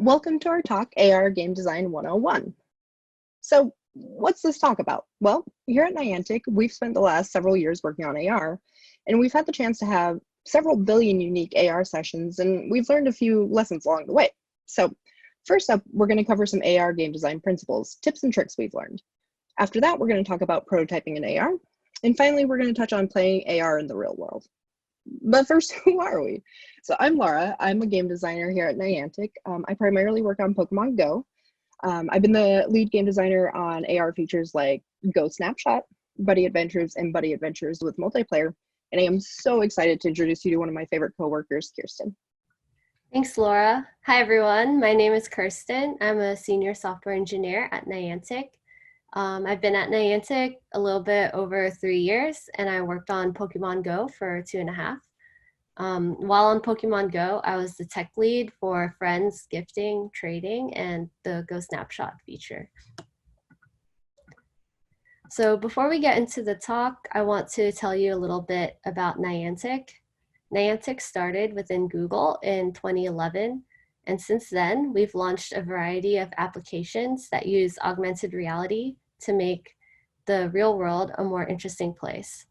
Welcome to our talk, AR Game Design 101. So what's this talk about? Well, here at Niantic, we've spent the last several years working on AR, and we've had the chance to have several billion unique AR sessions, and we've learned a few lessons along the way. So first up, we're going to cover some AR game design principles, tips and tricks we've learned. After that, we're going to talk about prototyping in AR, and finally, we're going to touch on playing AR in the real world. But first, who are we? So I'm Laura. I'm a game designer here at Niantic. I primarily work on Pokemon Go. I've been the lead game designer on AR features like Go Snapshot, Buddy Adventures, and Buddy Adventures with multiplayer. And I am so excited to introduce you to one of my favorite coworkers, Kirsten. Thanks, Laura. Hi, everyone. My name is Kirsten. I'm a senior software engineer at Niantic. I've been at Niantic a little bit over 3 years, and I worked on Pokemon Go for 2.5. While on Pokemon Go, I was the tech lead for Friends, Gifting, Trading, and the Go Snapshot feature. So before we get into the talk, I want to tell you a little bit about Niantic. Niantic started within Google in 2011, and since then, we've launched a variety of applications that use augmented reality to make the real world a more interesting place.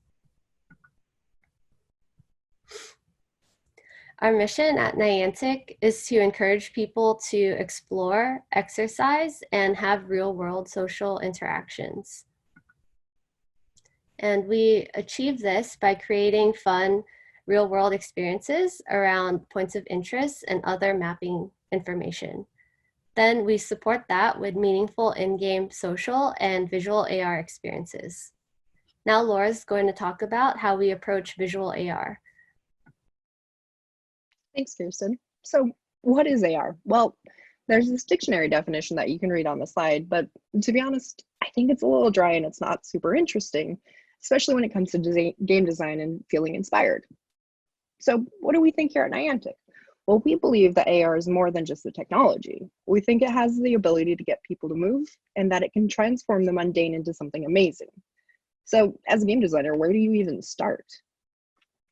Our mission at Niantic is to encourage people to explore, exercise, and have real-world social interactions. And we achieve this by creating fun, real-world experiences around points of interest and other mapping information. Then we support that with meaningful in-game social and visual AR experiences. Now Laura's going to talk about how we approach visual AR. Thanks, Kirsten. So what is AR? Well, there's this dictionary definition that you can read on the slide, but to be honest, I think it's a little dry and it's not super interesting, especially when it comes to game design and feeling inspired. So what do we think here at Niantic? Well, we believe that AR is more than just the technology. We think it has the ability to get people to move and that it can transform the mundane into something amazing. So as a game designer, where do you even start?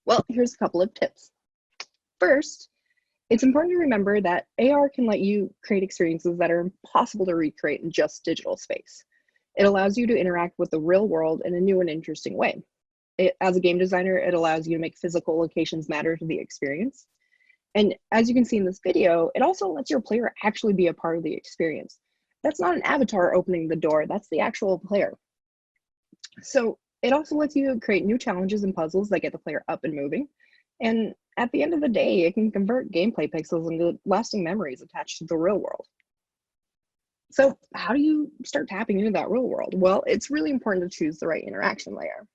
Well, here's a couple of tips. First, it's important to remember that AR can let you create experiences that are impossible to recreate in just digital space. It allows you to interact with the real world in a new and interesting way. As a game designer, it allows you to make physical locations matter to the experience. And as you can see in this video, it also lets your player actually be a part of the experience. That's not an avatar opening the door, that's the actual player. So it also lets you create new challenges and puzzles that get the player up and moving. And at the end of the day, it can convert gameplay pixels into lasting memories attached to the real world. So how do you start tapping into that real world? Well, it's really important to choose the right interaction layer.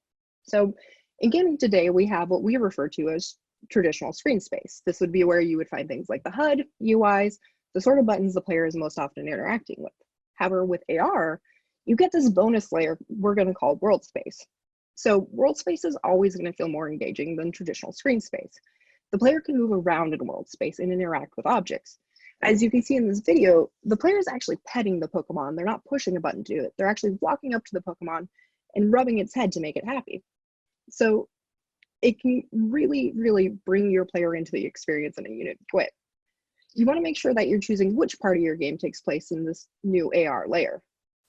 So in gaming today, we have what we refer to as traditional screen space. This would be where you would find things like the HUD, UIs, the sort of buttons the player is most often interacting with. However, with AR, you get this bonus layer we're going to call world space. So world space is always going to feel more engaging than traditional screen space. The player can move around in world space and interact with objects. As you can see in this video, the player is actually petting the Pokemon. They're not pushing a button to do it. They're actually walking up to the Pokemon and rubbing its head to make it happy. So it can really, really bring your player into the experience in a unique way. You want to make sure that you're choosing which part of your game takes place in this new AR layer.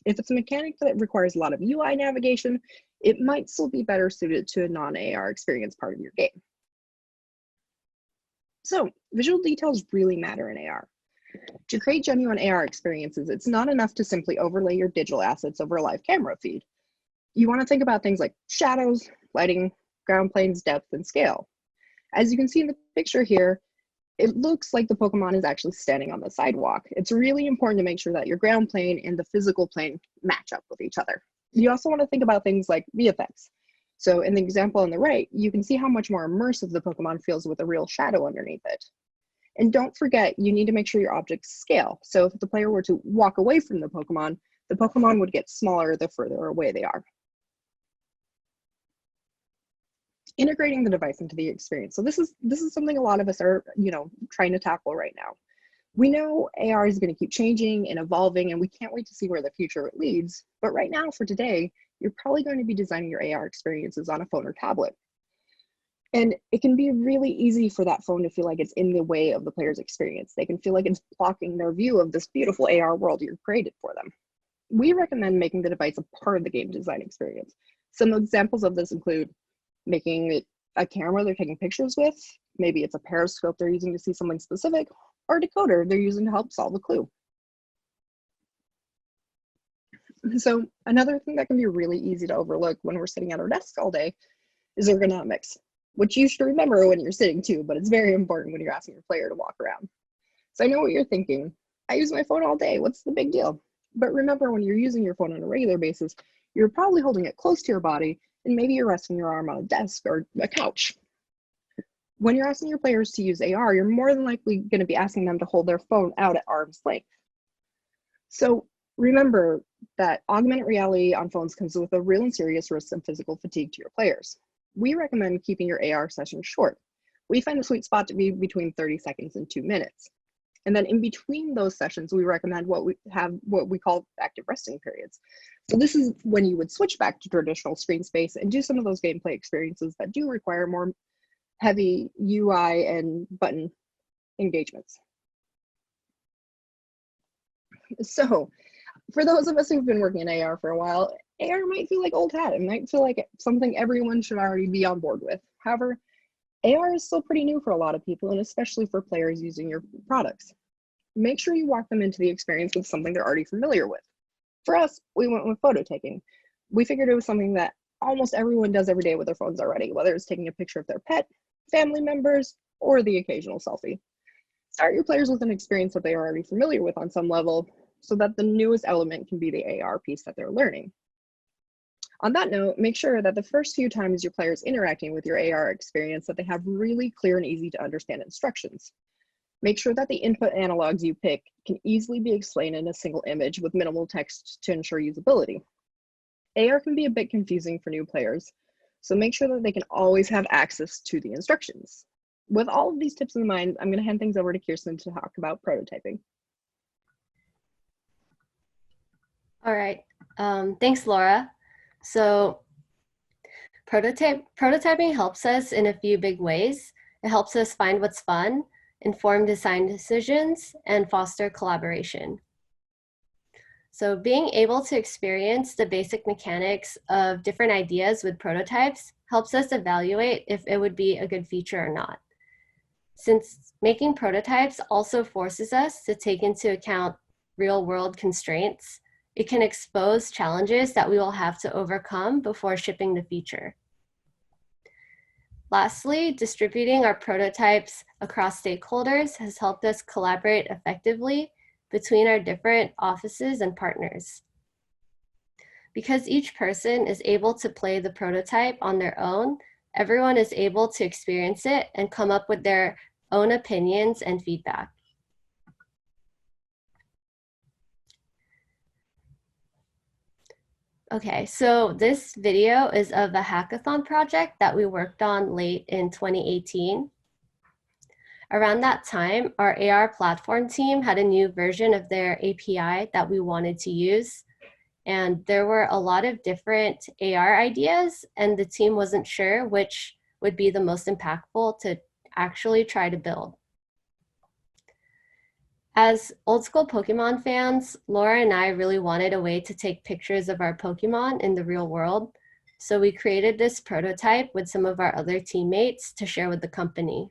If it's a mechanic that requires a lot of UI navigation, it might still be better suited to a non-AR experience part of your game. So visual details really matter in AR. To create genuine AR experiences, it's not enough to simply overlay your digital assets over a live camera feed. You want to think about things like shadows, lighting, ground planes, depth, and scale. As you can see in the picture here, it looks like the Pokemon is actually standing on the sidewalk. It's really important to make sure that your ground plane and the physical plane match up with each other. You also want to think about things like VFX. So in the example on the right, you can see how much more immersive the Pokemon feels with a real shadow underneath it. And don't forget, you need to make sure your objects scale. So if the player were to walk away from the Pokemon would get smaller the further away they are. Integrating the device into the experience. So this is something a lot of us are, trying to tackle right now. We know AR is going to keep changing and evolving, and we can't wait to see where the future leads. But right now, for today, you're probably going to be designing your AR experiences on a phone or tablet. And it can be really easy for that phone to feel like it's in the way of the player's experience. They can feel like it's blocking their view of this beautiful AR world you've created for them. We recommend making the device a part of the game design experience. Some examples of this include making it a camera they're taking pictures with, maybe it's a periscope they're using to see something specific, or a decoder they're using to help solve a clue. So another thing that can be really easy to overlook when we're sitting at our desks all day is ergonomics, which you should remember when you're sitting too, but it's very important when you're asking your player to walk around. So I know what you're thinking. I use my phone all day. What's the big deal? But remember, when you're using your phone on a regular basis, you're probably holding it close to your body, and maybe you're resting your arm on a desk or a couch. When you're asking your players to use AR, you're more than likely going to be asking them to hold their phone out at arm's length. So remember that augmented reality on phones comes with a real and serious risk of physical fatigue to your players. We recommend keeping your AR session short. We find the sweet spot to be between 30 seconds and 2 minutes. And then in between those sessions, we recommend what we call active resting periods. So this is when you would switch back to traditional screen space and do some of those gameplay experiences that do require more heavy UI and button engagements. So for those of us who've been working in AR for a while, AR might feel like old hat. It might feel like something everyone should already be on board with. However, AR is still pretty new for a lot of people, and especially for players using your products. Make sure you walk them into the experience with something they're already familiar with. For us, we went with photo taking. We figured it was something that almost everyone does every day with their phones already, whether it's taking a picture of their pet, family members, or the occasional selfie. Start your players with an experience that they are already familiar with on some level, so that the newest element can be the AR piece that they're learning. On that note, make sure that the first few times your players interacting with your AR experience that they have really clear and easy to understand instructions. Make sure that the input analogs you pick can easily be explained in a single image with minimal text to ensure usability. AR can be a bit confusing for new players, so make sure that they can always have access to the instructions. With all of these tips in mind, I'm going to hand things over to Kirsten to talk about prototyping. All right, thanks, Laura. So prototyping helps us in a few big ways. It helps us find what's fun, inform design decisions, and foster collaboration. So being able to experience the basic mechanics of different ideas with prototypes helps us evaluate if it would be a good feature or not. Since making prototypes also forces us to take into account real-world constraints, it can expose challenges that we will have to overcome before shipping the feature. Lastly, distributing our prototypes across stakeholders has helped us collaborate effectively between our different offices and partners. Because each person is able to play the prototype on their own, everyone is able to experience it and come up with their own opinions and feedback. Okay, so this video is of a hackathon project that we worked on late in 2018. Around that time, our AR platform team had a new version of their API that we wanted to use. And there were a lot of different AR ideas, and the team wasn't sure which would be the most impactful to actually try to build. As old school Pokemon fans, Laura and I really wanted a way to take pictures of our Pokemon in the real world. So we created this prototype with some of our other teammates to share with the company.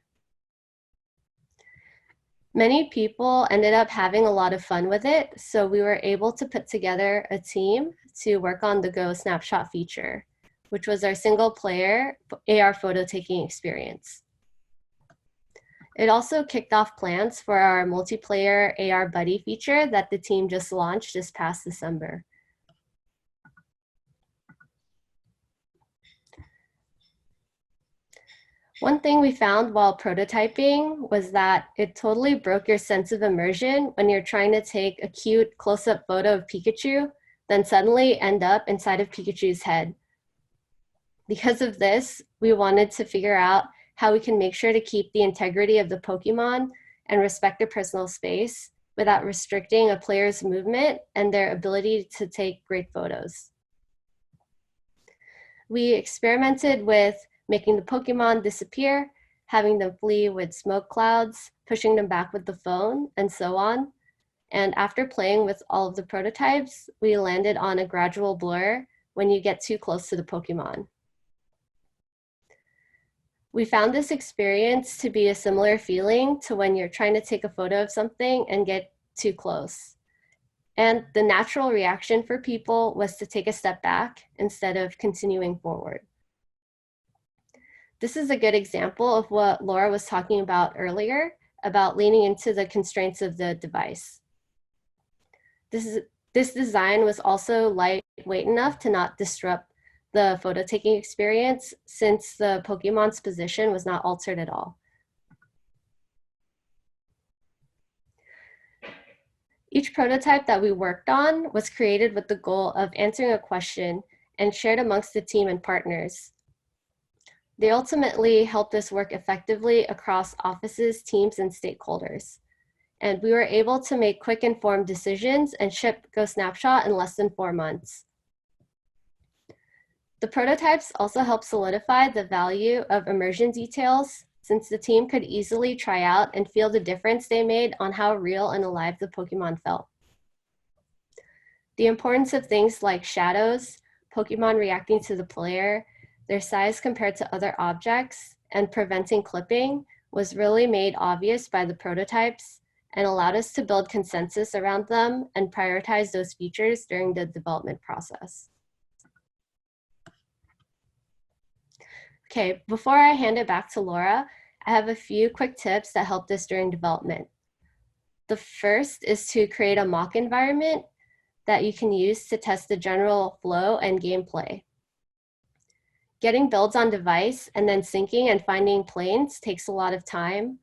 Many people ended up having a lot of fun with it, so we were able to put together a team to work on the Go Snapshot feature, which was our single player AR photo taking experience. It also kicked off plans for our multiplayer AR buddy feature that the team just launched this past December. One thing we found while prototyping was that it totally broke your sense of immersion when you're trying to take a cute close-up photo of Pikachu, then suddenly end up inside of Pikachu's head. Because of this, we wanted to figure out how we can make sure to keep the integrity of the Pokemon and respect their personal space without restricting a player's movement and their ability to take great photos. We experimented with making the Pokemon disappear, having them flee with smoke clouds, pushing them back with the phone, and so on. And after playing with all of the prototypes, we landed on a gradual blur when you get too close to the Pokemon. We found this experience to be a similar feeling to when you're trying to take a photo of something and get too close. And the natural reaction for people was to take a step back instead of continuing forward. This is a good example of what Laura was talking about earlier, about leaning into the constraints of the device. This design was also lightweight enough to not disrupt the photo taking experience, since the Pokemon's position was not altered at all. Each prototype that we worked on was created with the goal of answering a question and shared amongst the team and partners. They ultimately helped us work effectively across offices, teams, and stakeholders. And we were able to make quick, informed decisions and ship Go Snapshot in less than 4 months. The prototypes also helped solidify the value of immersion details, since the team could easily try out and feel the difference they made on how real and alive the Pokemon felt. The importance of things like shadows, Pokemon reacting to the player, their size compared to other objects, and preventing clipping was really made obvious by the prototypes and allowed us to build consensus around them and prioritize those features during the development process. Okay, before I hand it back to Laura, I have a few quick tips that helped us during development. The first is to create a mock environment that you can use to test the general flow and gameplay. Getting builds on device and then syncing and finding planes takes a lot of time.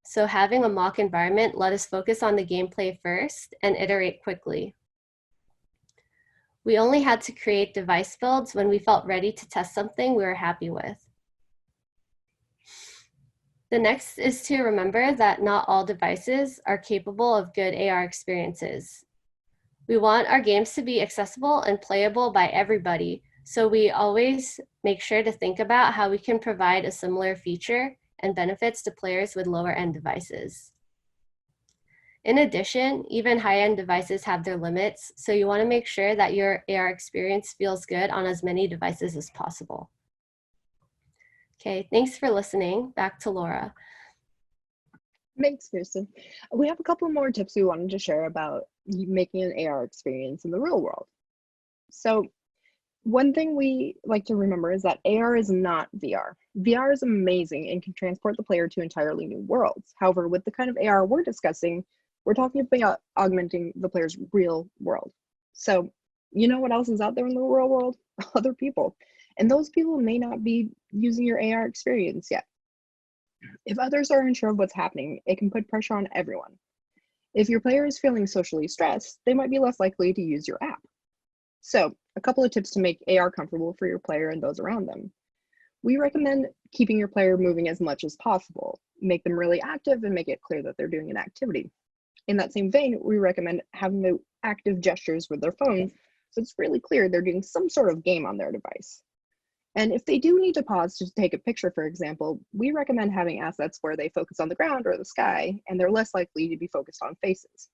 So having a mock environment let us focus on the gameplay first and iterate quickly. We only had to create device builds when we felt ready to test something we were happy with. The next is to remember that not all devices are capable of good AR experiences. We want our games to be accessible and playable by everybody, so we always make sure to think about how we can provide a similar feature and benefits to players with lower-end devices. In addition, even high-end devices have their limits, so you want to make sure that your AR experience feels good on as many devices as possible. Okay, thanks for listening. Back to Laura. Thanks, Kirsten. We have a couple more tips we wanted to share about making an AR experience in the real world. So one thing we like to remember is that AR is not VR. VR is amazing and can transport the player to entirely new worlds. However, with the kind of AR we're discussing, we're talking about augmenting the player's real world. So you know what else is out there in the real world? Other people. And those people may not be using your AR experience yet. If others are unsure of what's happening, it can put pressure on everyone. If your player is feeling socially stressed, they might be less likely to use your app. So, a couple of tips to make AR comfortable for your player and those around them. We recommend keeping your player moving as much as possible. Make them really active and make it clear that they're doing an activity. In that same vein, we recommend having the active gestures with their phone so it's really clear they're doing some sort of game on their device. And if they do need to pause to take a picture, for example, we recommend having assets where they focus on the ground or the sky, and they're less likely to be focused on faces.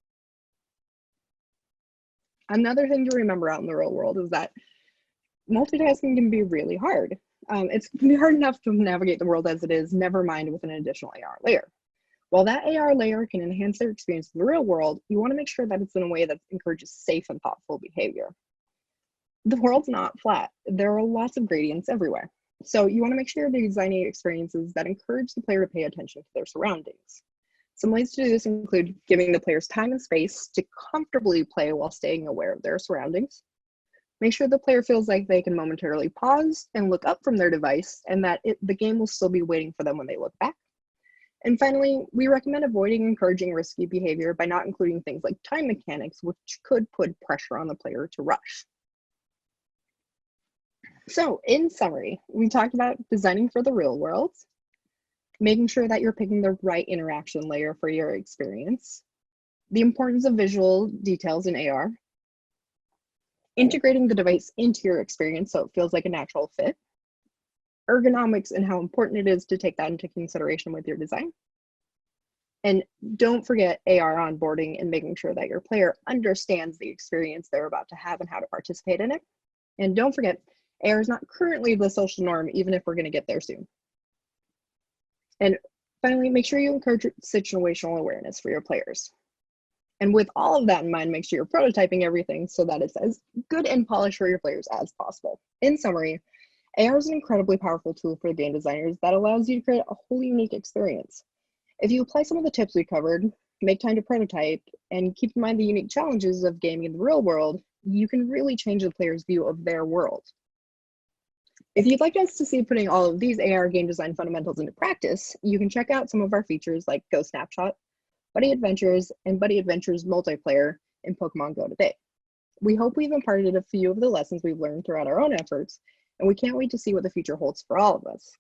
Another thing to remember out in the real world is that multitasking can be really hard. It can be hard enough to navigate the world as it is, never mind with an additional AR layer. While that AR layer can enhance their experience in the real world, you want to make sure that it's in a way that encourages safe and thoughtful behavior. The world's not flat. There are lots of gradients everywhere. So you want to make sure you're designing experiences that encourage the player to pay attention to their surroundings. Some ways to do this include giving the players time and space to comfortably play while staying aware of their surroundings. Make sure the player feels like they can momentarily pause and look up from their device, and that the game will still be waiting for them when they look back. And finally, we recommend avoiding encouraging risky behavior by not including things like time mechanics, which could put pressure on the player to rush. So in summary, we talked about designing for the real world, making sure that you're picking the right interaction layer for your experience, the importance of visual details in AR, integrating the device into your experience so it feels like a natural fit, ergonomics and how important it is to take that into consideration with your design. And don't forget AR onboarding and making sure that your player understands the experience they're about to have and how to participate in it. And don't forget, AR is not currently the social norm, even if we're going to get there soon. And finally, make sure you encourage situational awareness for your players. And with all of that in mind, make sure you're prototyping everything so that it's as good and polished for your players as possible. In summary, AR is an incredibly powerful tool for game designers that allows you to create a wholly unique experience. If you apply some of the tips we covered, make time to prototype, and keep in mind the unique challenges of gaming in the real world, you can really change the player's view of their world. If you'd like us to see putting all of these AR game design fundamentals into practice, you can check out some of our features like Go Snapshot, Buddy Adventures, and Buddy Adventures multiplayer in Pokemon Go today. We hope we've imparted a few of the lessons we've learned throughout our own efforts, and we can't wait to see what the future holds for all of us.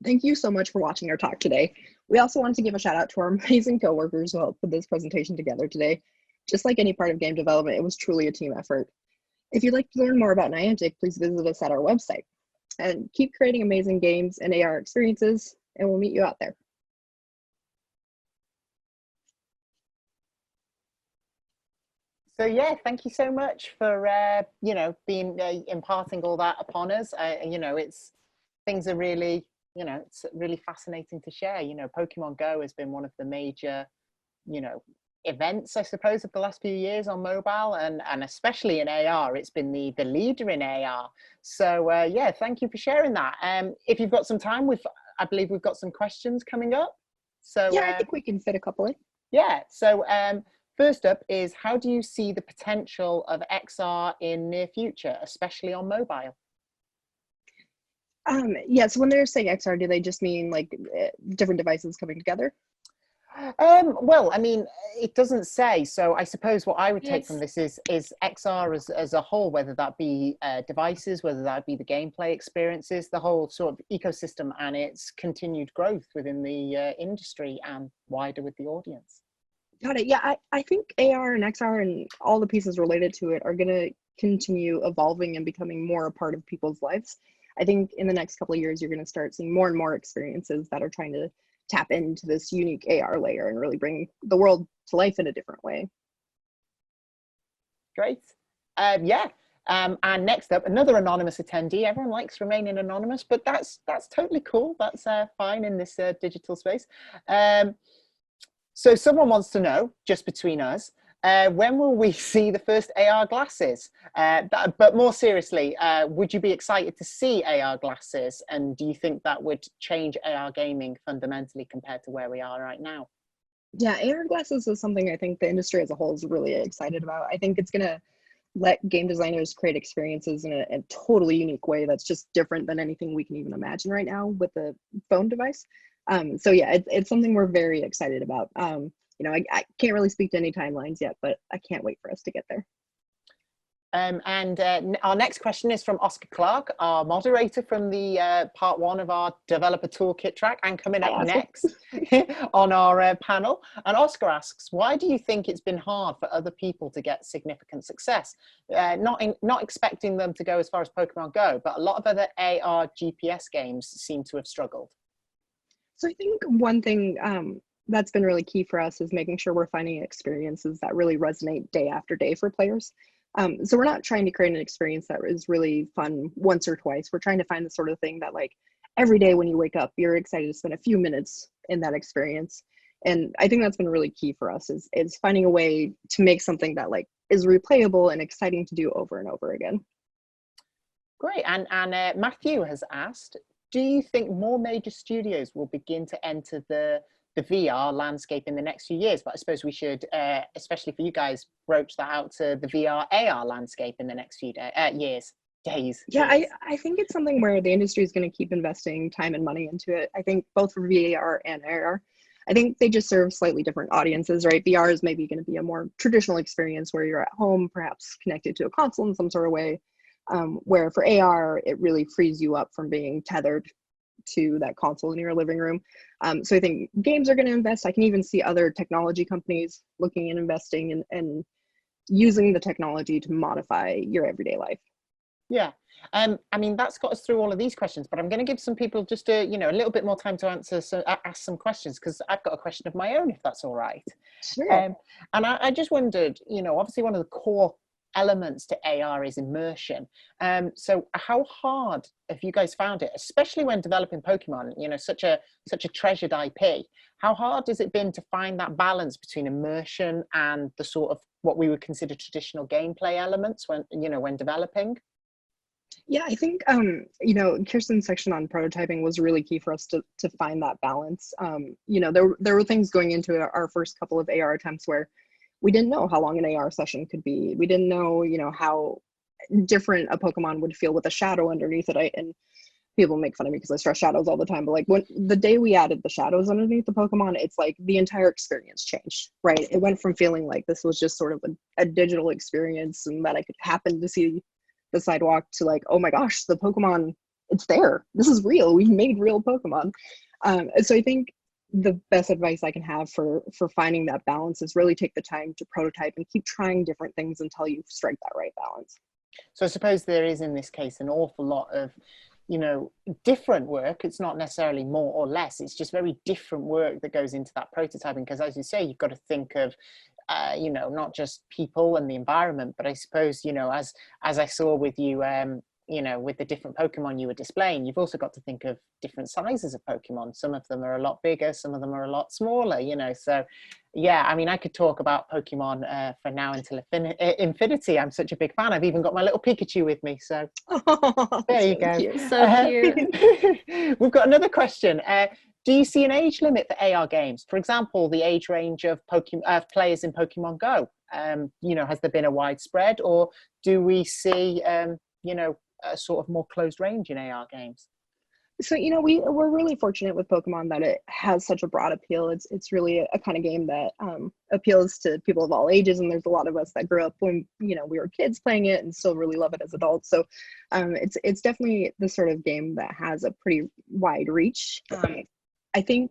Thank you so much for watching our talk today. We also wanted to give a shout out to our amazing coworkers who helped put this presentation together today. Just like any part of game development, it was truly a team effort. If you'd like to learn more about Niantic, please visit us at our website. And keep creating amazing games and AR experiences, and we'll meet you out there. So yeah, thank you so much for being imparting all that upon us. Things are really, it's really fascinating to share. Pokemon Go has been one of the major, events, I suppose, of the last few years on mobile, and especially in AR. It's been the leader in AR. So yeah, thank you for sharing that. If you've got some time, I believe we've got some questions coming up. So yeah, I think we can fit a couple in. Yeah. So first up is, how do you see the potential of XR in near future, especially on mobile? Yeah, so when they're saying XR, do they just mean like different devices coming together? Well, I mean, it doesn't say. So I suppose what I would take from this is XR as a whole, whether that be devices, whether that be the gameplay experiences, the whole sort of ecosystem and its continued growth within the industry and wider with the audience. Got it. Yeah, I think AR and XR and all the pieces related to it are going to continue evolving and becoming more a part of people's lives. I think in the next couple of years, you're going to start seeing more and more experiences that are trying to tap into this unique AR layer and really bring the world to life in a different way. Great. Yeah. And next up, another anonymous attendee. Everyone likes remaining anonymous, but that's totally cool. That's fine in this digital space. So someone wants to know, just between us, when will we see the first AR glasses? But more seriously, would you be excited to see AR glasses? And do you think that would change AR gaming fundamentally compared to where we are right now? Yeah, AR glasses is something I think the industry as a whole is really excited about. I think it's going to let game designers create experiences in a totally unique way that's just different than anything we can even imagine right now with the phone device. So yeah, it's something we're very excited about. I can't really speak to any timelines yet, but I can't wait for us to get there. Our next question is from Oscar Clark, our moderator from the part one of our developer toolkit track, and coming up next on our panel. And Oscar asks, why do you think it's been hard for other people to get significant success? Not expecting them to go as far as Pokemon Go, but a lot of other AR GPS games seem to have struggled. So I think one thing that's been really key for us is making sure we're finding experiences that really resonate day after day for players. So we're not trying to create an experience that is really fun once or twice. We're trying to find the sort of thing that like every day when you wake up, you're excited to spend a few minutes in that experience. And I think that's been really key for us is finding a way to make something that like is replayable and exciting to do over and over again. Great. And Matthew has asked, do you think more major studios will begin to enter the VR landscape in the next few years? But I suppose we should, especially for you guys, broach that out to the VR AR landscape in the next few years. Yeah, years. I think it's something where the industry is going to keep investing time and money into it. I think both for VR and AR, I think they just serve slightly different audiences, right? VR is maybe going to be a more traditional experience where you're at home, perhaps connected to a console in some sort of way. Where for AR, it really frees you up from being tethered to that console in your living room. So I think games are going to invest. I can even see other technology companies looking and investing and using the technology to modify your everyday life. Yeah. I mean, that's got us through all of these questions, but I'm going to give some people just a, a little bit more time to answer, so ask some questions, because I've got a question of my own, if that's all right. Sure. And I just wondered, obviously one of the core elements to AR is immersion. So how hard have you guys found it, especially when developing Pokemon, such a treasured IP? How hard has it been to find that balance between immersion and the sort of what we would consider traditional gameplay elements when developing? Yeah, I think Kirsten's section on prototyping was really key for us to find that balance. There were things going into our first couple of AR attempts where we didn't know how long an AR session could be. We didn't know, how different a Pokemon would feel with a shadow underneath it. And people make fun of me because I stress shadows all the time, but like when the day we added the shadows underneath the Pokemon, it's like the entire experience changed, right? It went from feeling like this was just sort of a digital experience and that I could happen to see the sidewalk to like, oh my gosh, the Pokemon, it's there. This is real. We've made real Pokemon. So I think the best advice I can have for finding that balance is really take the time to prototype and keep trying different things until you strike that right balance. So I suppose there is, in this case, an awful lot of, different work. It's not necessarily more or less. It's just very different work that goes into that prototyping. Because as you say, you've got to think of, not just people and the environment, but I suppose, as I saw with you, with the different Pokemon you were displaying, you've also got to think of different sizes of Pokemon. Some of them are a lot bigger, some of them are a lot smaller, so yeah, I mean, I could talk about Pokemon for now until infinity. I'm such a big fan. I've even got my little Pikachu with me, so there you go. Cute. So cute. We've got another question. Do you see an age limit for AR games? For example, the age range of players in Pokemon Go. Has there been a widespread, or do we see, a sort of more closed range in AR games? So we're really fortunate with Pokemon that it has such a broad appeal. It's really a kind of game that appeals to people of all ages, and there's a lot of us that grew up when we were kids playing it and still really love it as adults. So it's definitely the sort of game that has a pretty wide reach. I think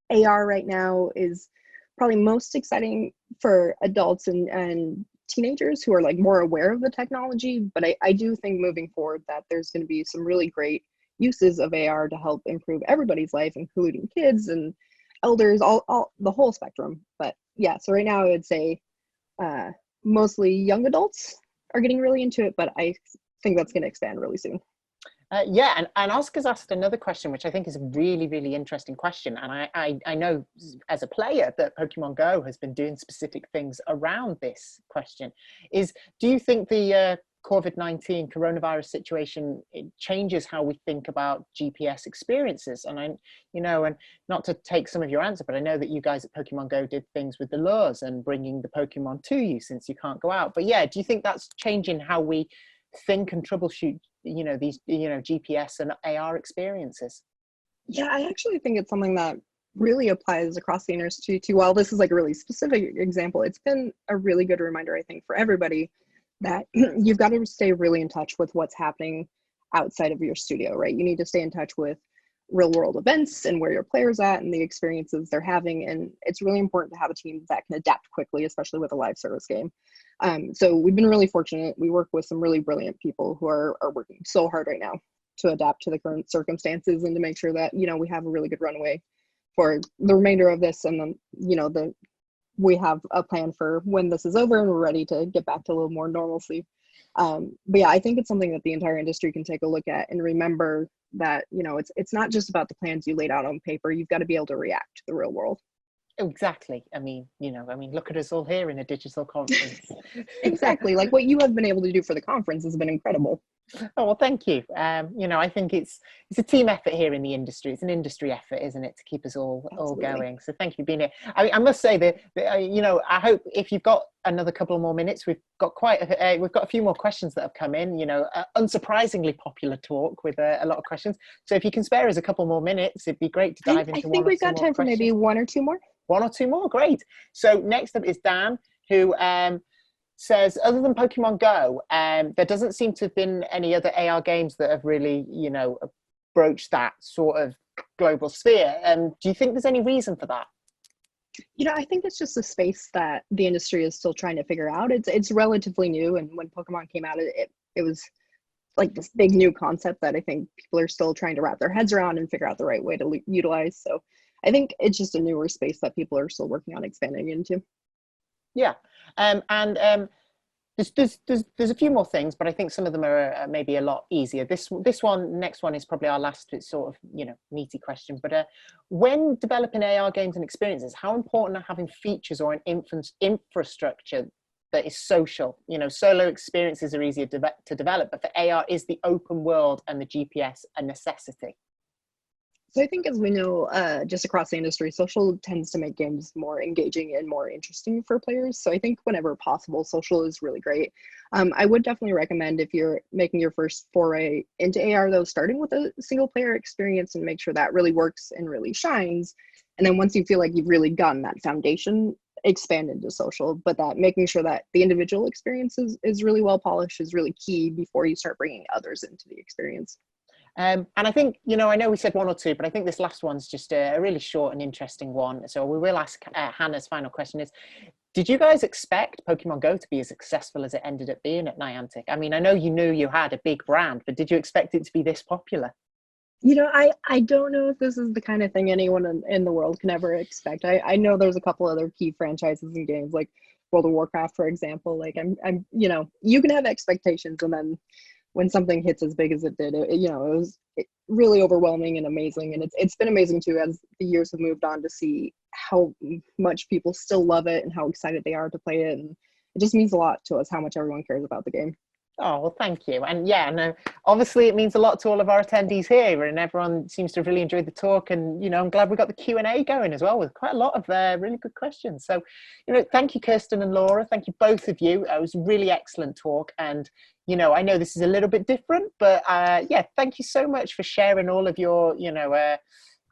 AR right now is probably most exciting for adults and teenagers who are like more aware of the technology, but I do think moving forward that there's going to be some really great uses of AR to help improve everybody's life, including kids and elders, all the whole spectrum. But yeah, so right now I would say mostly young adults are getting really into it, but I think that's going to expand really soon. Yeah, and Oscar's asked another question, which I think is a really, really interesting question. And I know as a player that Pokemon Go has been doing specific things around this question. Do you think the COVID-19 coronavirus situation, it changes how we think about GPS experiences? And and not to take some of your answer, but I know that you guys at Pokemon Go did things with the lures and bringing the Pokemon to you since you can't go out. But yeah, do you think that's changing how we think and troubleshoot these GPS and AR experiences? Yeah, I actually think it's something that really applies across the industry too. While this is like a really specific example, it's been a really good reminder, I think, for everybody that you've got to stay really in touch with what's happening outside of your studio, right? You need to stay in touch with real world events and where your players at and the experiences they're having. And it's really important to have a team that can adapt quickly, especially with a live service game. So we've been really fortunate. We work with some really brilliant people who are working so hard right now to adapt to the current circumstances and to make sure that, we have a really good runway for the remainder of this. And then, we have a plan for when this is over and we're ready to get back to a little more normalcy. But yeah, I think it's something that the entire industry can take a look at and remember that, it's not just about the plans you laid out on paper. You've got to be able to react to the real world. Exactly. I mean, look at us all here in a digital conference. Exactly. Like what you have been able to do for the conference has been incredible. Oh, well, thank you. I think it's a team effort here in the industry. It's an industry effort, isn't it, to keep us all going. So thank you for being here. I must say that I hope if you've got another couple more minutes, we've got a few more questions that have come in. Unsurprisingly popular talk with a lot of questions. So if you can spare us a couple more minutes, it'd be great to dive into one. I think we've got time for maybe one or two more. One or two more, great. So next up is Dan, who says, other than Pokemon Go, there doesn't seem to have been any other AR games that have really, broached that sort of global sphere. Do you think there's any reason for that? I think it's just a space that the industry is still trying to figure out. It's relatively new, and when Pokemon came out, it was like this big new concept that I think people are still trying to wrap their heads around and figure out the right way to utilize. So I think it's just a newer space that people are still working on expanding into. Yeah, there's a few more things, but I think some of them are maybe a lot easier. This next one is probably our last sort of meaty question. But when developing AR games and experiences, how important are having features or an infrastructure that is social? Solo experiences are easier to develop, but for AR, is the open world and the GPS a necessity? So I think, as we know, just across the industry, social tends to make games more engaging and more interesting for players. So I think whenever possible, social is really great. I would definitely recommend, if you're making your first foray into AR, though, starting with a single player experience and make sure that really works and really shines. And then once you feel like you've really gotten that foundation, expand into social. But that making sure that the individual experience is really well polished is really key before you start bringing others into the experience. And I think, I know we said one or two, but I think this last one's just a really short and interesting one. So we will ask Hannah's final question is, did you guys expect Pokemon Go to be as successful as it ended up being at Niantic? I mean, I know you knew you had a big brand, but did you expect it to be this popular? I don't know if this is the kind of thing anyone in the world can ever expect. I know there's a couple other key franchises and games like World of Warcraft, for example. Like I'm you can have expectations, and then when something hits as big as it did, it was really overwhelming and amazing. And it's been amazing too, as the years have moved on, to see how much people still love it and how excited they are to play it. And it just means a lot to us how much everyone cares about the game. Oh, well, thank you. And yeah, no, obviously it means a lot to all of our attendees here, and everyone seems to have really enjoyed the talk. And, I'm glad we got the Q&A going as well, with quite a lot of really good questions. So, thank you, Kirsten and Laura. Thank you, both of you. It was a really excellent talk. And, I know this is a little bit different, but yeah, thank you so much for sharing all of your,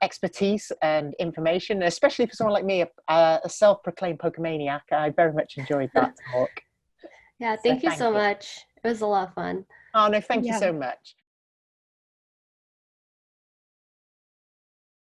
expertise and information, especially for someone like me, a self-proclaimed Pokemaniac. I very much enjoyed that talk. Yeah, thank you so much. It was a lot of fun. Oh, no, thank you so much.